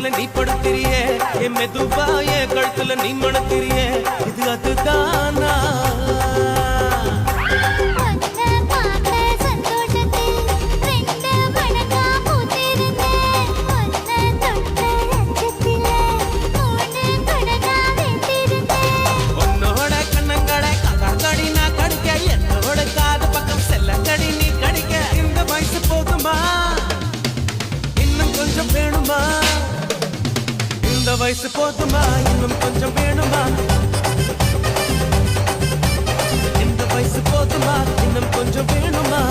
மேல நீ படுத்திரியே என் மெதுவா என் கழுத்துல நீ மணத்திரியே இது அதுதானா இந்த வயசு போதுமா இன்னும் கொஞ்சம் வேணுமா இந்த வயசு போதுமா இன்னும் கொஞ்சம் வேணுமா